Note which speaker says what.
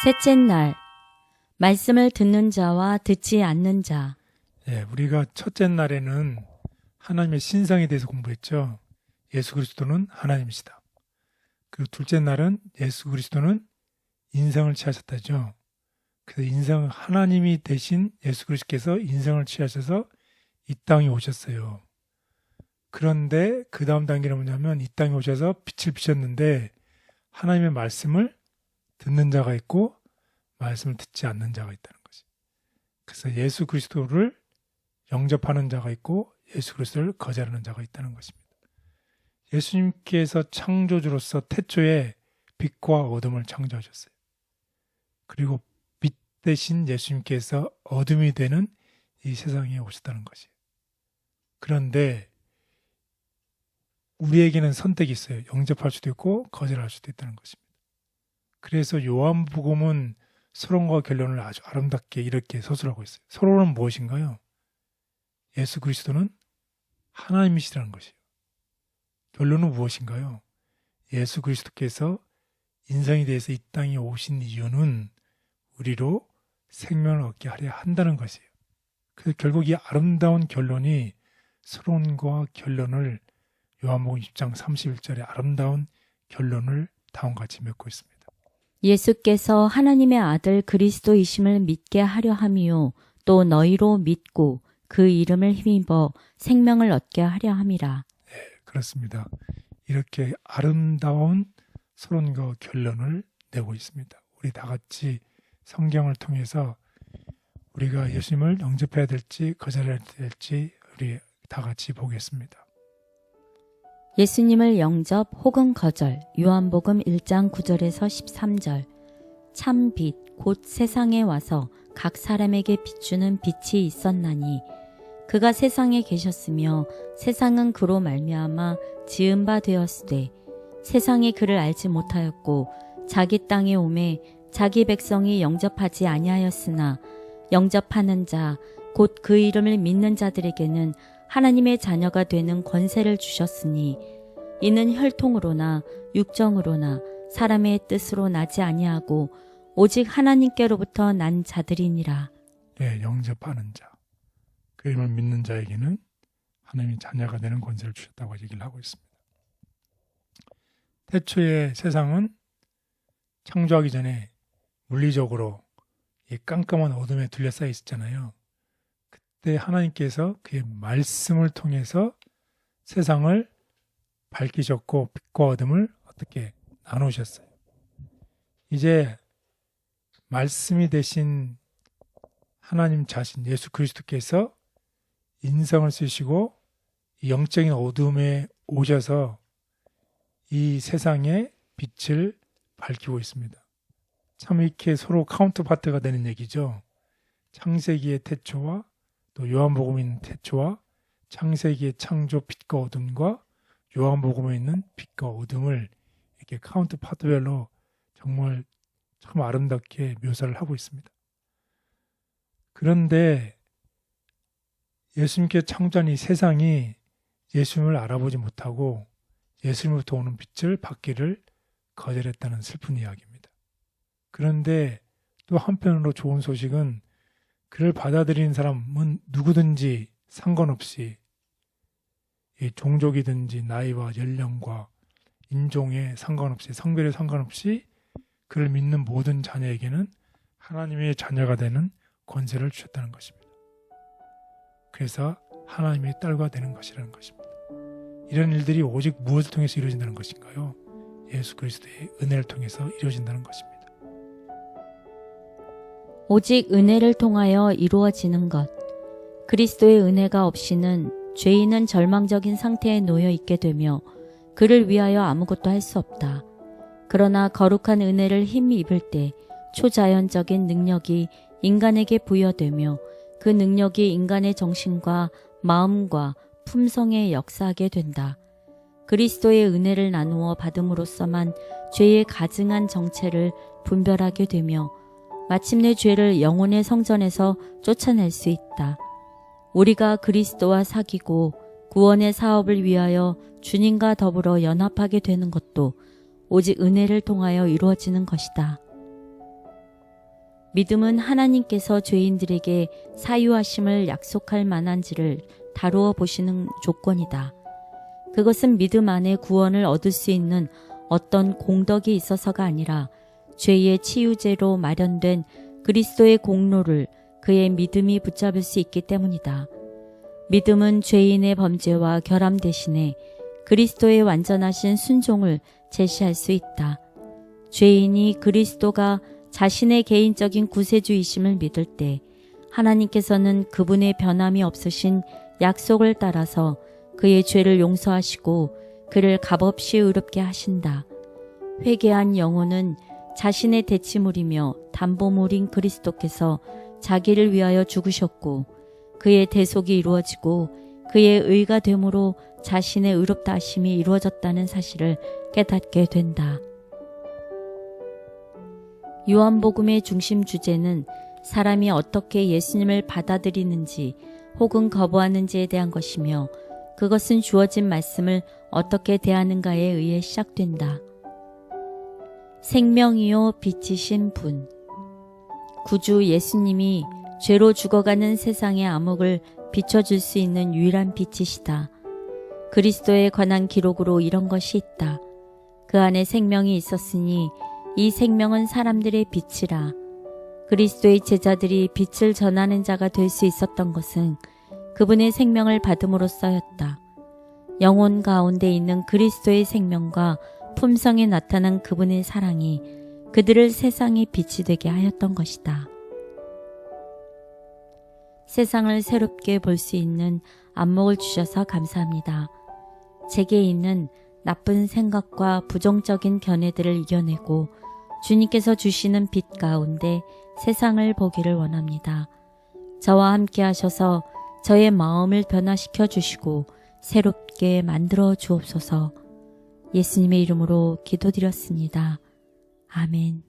Speaker 1: 셋째 날, 말씀을 듣는 자와 듣지 않는 자.
Speaker 2: 우리가 첫째 날에는 하나님의 신성에 대해서 공부했죠. 예수 그리스도는 하나님이시다. 그리고 둘째 날은 예수 그리스도는 인성을 취하셨다죠. 그래서 하나님이 대신 예수 그리스도께서 인성을 취하셔서 이 땅에 오셨어요. 그런데 그 다음 단계는 뭐냐면 이 땅에 오셔서 빛을 비셨는데 하나님의 말씀을 듣는 자가 있고 말씀을 듣지 않는 자가 있다는 것이. 그래서 예수 그리스도를 영접하는 자가 있고 예수 그리스도를 거절하는 자가 있다는 것입니다. 예수님께서 창조주로서 태초에 빛과 어둠을 창조하셨어요. 그리고 빛 대신 예수님께서 어둠이 되는 이 세상에 오셨다는 것이에요. 그런데 우리에게는 선택이 있어요. 영접할 수도 있고 거절할 수도 있다는 것입니다. 그래서 요한복음은 서론과 결론을 아주 아름답게 이렇게 서술하고 있어요. 서론은 무엇인가요? 예수 그리스도는 하나님이시라는 것이에요. 결론은 무엇인가요? 예수 그리스도께서 인성에 대해서 이 땅에 오신 이유는 우리로 생명을 얻게 하려 한다는 것이에요. 그래서 결국 이 아름다운 결론이 서론과 결론을 요한복음 10장 31절의 아름다운 결론을 다음과 같이 맺고 있습니다.
Speaker 1: 예수께서 하나님의 아들 그리스도이심을 믿게 하려 함이요 또 너희로 믿고 그 이름을 힘입어 생명을 얻게 하려 함이라.
Speaker 2: 네, 그렇습니다. 이렇게 아름다운 서론과 결론을 내고 있습니다. 우리 다 같이 성경을 통해서 우리가 예수님을 영접해야 될지 거절해야 될지 우리 다 같이 보겠습니다.
Speaker 1: 예수님을 영접 혹은 거절. 요한복음 1장 9절에서 13절. 참 빛 곧 세상에 와서 각 사람에게 비추는 빛이 있었나니 그가 세상에 계셨으며 세상은 그로 말미암아 지은 바 되었으되 세상이 그를 알지 못하였고 자기 땅에 오매 자기 백성이 영접하지 아니하였으나 영접하는 자 곧 그 이름을 믿는 자들에게는 하나님의 자녀가 되는 권세를 주셨으니 이는 혈통으로나 육정으로나 사람의 뜻으로 나지 아니하고 오직 하나님께로부터 난 자들이니라.
Speaker 2: 네, 영접하는 자. 그 이름을 믿는 자에게는 하나님의 자녀가 되는 권세를 주셨다고 얘기를 하고 있습니다. 태초에 세상은 창조하기 전에 물리적으로 이 깜깜한 어둠에 둘러싸여 있었잖아요. 그때 하나님께서 그의 말씀을 통해서 세상을 밝히셨고 빛과 어둠을 어떻게 나누셨어요. 이제 말씀이 되신 하나님 자신 예수 그리스도께서 인성을 쓰시고 영적인 어둠에 오셔서 이 세상의 빛을 밝히고 있습니다. 참 이렇게 서로 카운터파트가 되는 얘기죠. 창세기의 태초와 또 요한복음에 있는 태초와 창세기의 창조 빛과 어둠과 요한복음에 있는 빛과 어둠을 이렇게 카운터파트별로 정말 참 아름답게 묘사를 하고 있습니다. 그런데 예수님께 창조한 이 세상이 예수님을 알아보지 못하고 예수님으로부터 오는 빛을 받기를 거절했다는 슬픈 이야기입니다. 그런데 또 한편으로 좋은 소식은 그를 받아들이는 사람은 누구든지 상관없이 이 종족이든지 나이와 연령과 인종에 상관없이 성별에 상관없이 그를 믿는 모든 자녀에게는 하나님의 자녀가 되는 권세를 주셨다는 것입니다. 그래서 하나님의 딸과 되는 것이라는 것입니다. 이런 일들이 오직 무엇을 통해서 이루어진다는 것인가요? 예수 그리스도의 은혜를 통해서 이루어진다는 것입니다.
Speaker 1: 오직 은혜를 통하여 이루어지는 것. 그리스도의 은혜가 없이는 죄인은 절망적인 상태에 놓여 있게 되며 그를 위하여 아무것도 할 수 없다. 그러나 거룩한 은혜를 힘입을 때 초자연적인 능력이 인간에게 부여되며 그 능력이 인간의 정신과 마음과 품성에 역사하게 된다. 그리스도의 은혜를 나누어 받음으로써만 죄의 가증한 정체를 분별하게 되며 마침내 죄를 영혼의 성전에서 쫓아낼 수 있다. 우리가 그리스도와 사귀고 구원의 사업을 위하여 주님과 더불어 연합하게 되는 것도 오직 은혜를 통하여 이루어지는 것이다. 믿음은 하나님께서 죄인들에게 사유하심을 약속할 만한지를 다루어 보시는 조건이다. 그것은 믿음 안에 구원을 얻을 수 있는 어떤 공덕이 있어서가 아니라 죄의 치유제로 마련된 그리스도의 공로를 그의 믿음이 붙잡을 수 있기 때문이다. 믿음은 죄인의 범죄와 결함 대신에 그리스도의 완전하신 순종을 제시할 수 있다. 죄인이 그리스도가 자신의 개인적인 구세주이심을 믿을 때 하나님께서는 그분의 변함이 없으신 약속을 따라서 그의 죄를 용서하시고 그를 값없이 의롭게 하신다. 회개한 영혼은 자신의 대치물이며 담보물인 그리스도께서 자기를 위하여 죽으셨고 그의 대속이 이루어지고 그의 의가 됨으로 자신의 의롭다 하심이 이루어졌다는 사실을 깨닫게 된다. 요한복음의 중심 주제는 사람이 어떻게 예수님을 받아들이는지 혹은 거부하는지에 대한 것이며 그것은 주어진 말씀을 어떻게 대하는가에 의해 시작된다. 생명이요 빛이신 분. 구주 예수님이 죄로 죽어가는 세상의 암흑을 비춰줄 수 있는 유일한 빛이시다. 그리스도에 관한 기록으로 이런 것이 있다. 그 안에 생명이 있었으니 이 생명은 사람들의 빛이라. 그리스도의 제자들이 빛을 전하는 자가 될 수 있었던 것은 그분의 생명을 받음으로써였다. 영혼 가운데 있는 그리스도의 생명과 품성에 나타난 그분의 사랑이 그들을 세상의 빛이 되게 하였던 것이다. 세상을 새롭게 볼 수 있는 안목을 주셔서 감사합니다. 제게 있는 나쁜 생각과 부정적인 견해들을 이겨내고 주님께서 주시는 빛 가운데 세상을 보기를 원합니다. 저와 함께 하셔서 저의 마음을 변화시켜 주시고 새롭게 만들어 주옵소서. 예수님의 이름으로 기도드렸습니다. 아멘.